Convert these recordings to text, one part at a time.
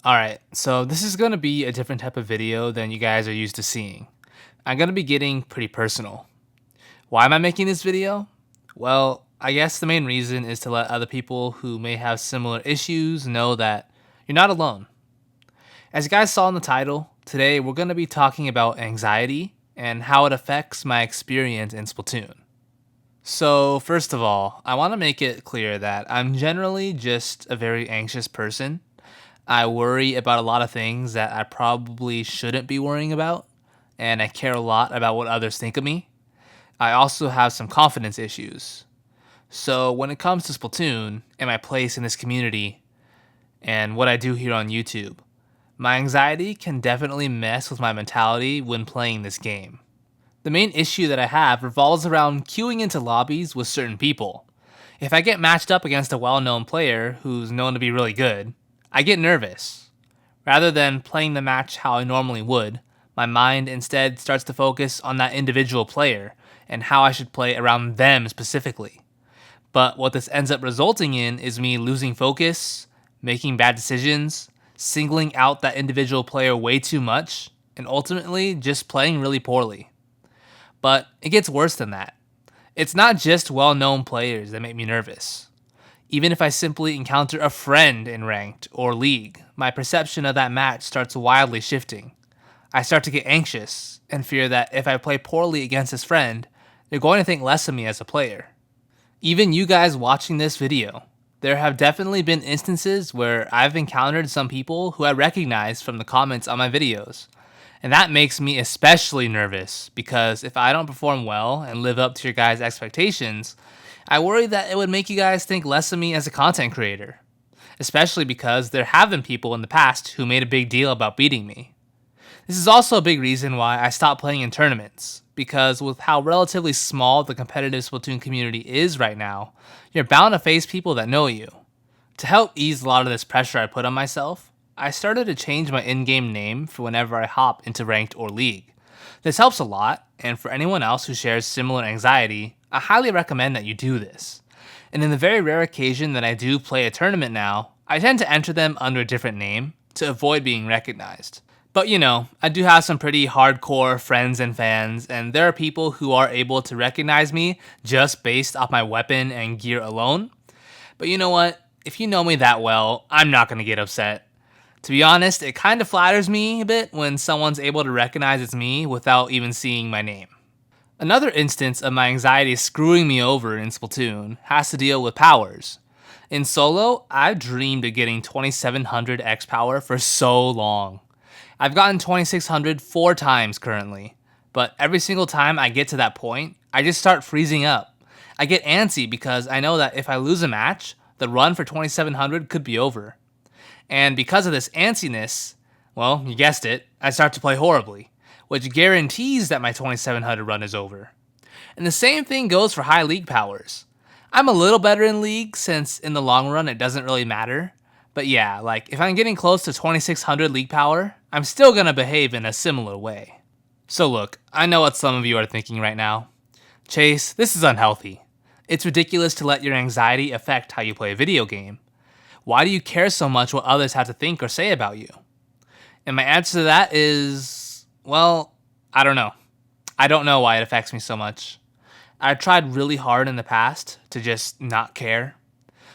Alright, so this is going to be a different type of video than you guys are used to seeing. I'm going to be getting pretty personal. Why am I making this video? Well, I guess the main reason is to let other people who may have similar issues know that you're not alone. As you guys saw in the title, today we're going to be talking about anxiety and how it affects my experience in Splatoon. So, first of all, I want to make it clear that I'm generally just a very anxious person. I worry about a lot of things that I probably shouldn't be worrying about, and I care a lot about what others think of me. I also have some confidence issues. So, when it comes to Splatoon and my place in this community and what I do here on YouTube, my anxiety can definitely mess with my mentality when playing this game. The main issue that I have revolves around queuing into lobbies with certain people. If I get matched up against a well-known player who's known to be really good, I get nervous. Rather than playing the match how I normally would, my mind instead starts to focus on that individual player and how I should play around them specifically. But what this ends up resulting in is me losing focus, making bad decisions, singling out that individual player way too much, and ultimately just playing really poorly. But it gets worse than that. It's not just well-known players that make me nervous. Even if I simply encounter a friend in ranked or league, my perception of that match starts wildly shifting. I start to get anxious and fear that if I play poorly against this friend, they're going to think less of me as a player. Even you guys watching this video, there have definitely been instances where I've encountered some people who I recognize from the comments on my videos. And that makes me especially nervous because if I don't perform well and live up to your guys' expectations, I worry that it would make you guys think less of me as a content creator. Especially because there have been people in the past who made a big deal about beating me. This is also a big reason why I stopped playing in tournaments, because with how relatively small the competitive Splatoon community is right now, you're bound to face people that know you. To help ease a lot of this pressure I put on myself, I started to change my in-game name for whenever I hop into ranked or league. This helps a lot, and for anyone else who shares similar anxiety, I highly recommend that you do this. And in the very rare occasion that I do play a tournament now, I tend to enter them under a different name to avoid being recognized. But I do have some pretty hardcore friends and fans, and there are people who are able to recognize me just based off my weapon and gear alone. But you know what? If you know me that well, I'm not going to get upset. To be honest, it kind of flatters me a bit when someone's able to recognize it's me without even seeing my name. Another instance of my anxiety screwing me over in Splatoon has to deal with powers. In solo, I've dreamed of getting 2700 X power for so long. I've gotten 2600 4 times currently, but every single time I get to that point, I just start freezing up. I get antsy because I know that if I lose a match, the run for 2700 could be over. And because of this antsiness, well, you guessed it, I start to play horribly, which guarantees that my 2700 run is over. And the same thing goes for high league powers. I'm a little better in league since in the long run it doesn't really matter. But yeah, if I'm getting close to 2600 league power, I'm still gonna behave in a similar way. So look, I know what some of you are thinking right now. Chase, this is unhealthy. It's ridiculous to let your anxiety affect how you play a video game. Why do you care so much what others have to think or say about you? And my answer to that is, well, I don't know. I don't know why it affects me so much. I've tried really hard in the past to just not care.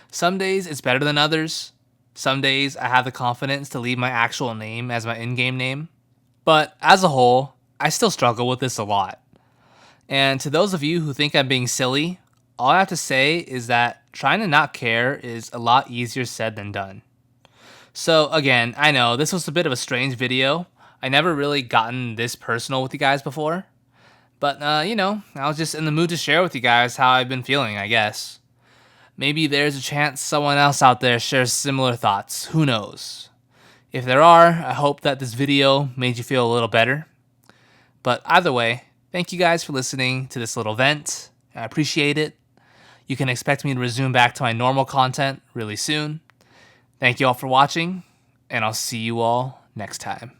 Some days it's better than others. Some days I have the confidence to leave my actual name as my in-game name. But as a whole, I still struggle with this a lot. And to those of you who think I'm being silly, all I have to say is that trying to not care is a lot easier said than done. So again, I know this was a bit of a strange video. I never really gotten this personal with you guys before. But, I was just in the mood to share with you guys how I've been feeling, I guess. Maybe there's a chance someone else out there shares similar thoughts. Who knows? If there are, I hope that this video made you feel a little better. But either way, thank you guys for listening to this little vent. I appreciate it. You can expect me to resume back to my normal content really soon. Thank you all for watching, and I'll see you all next time.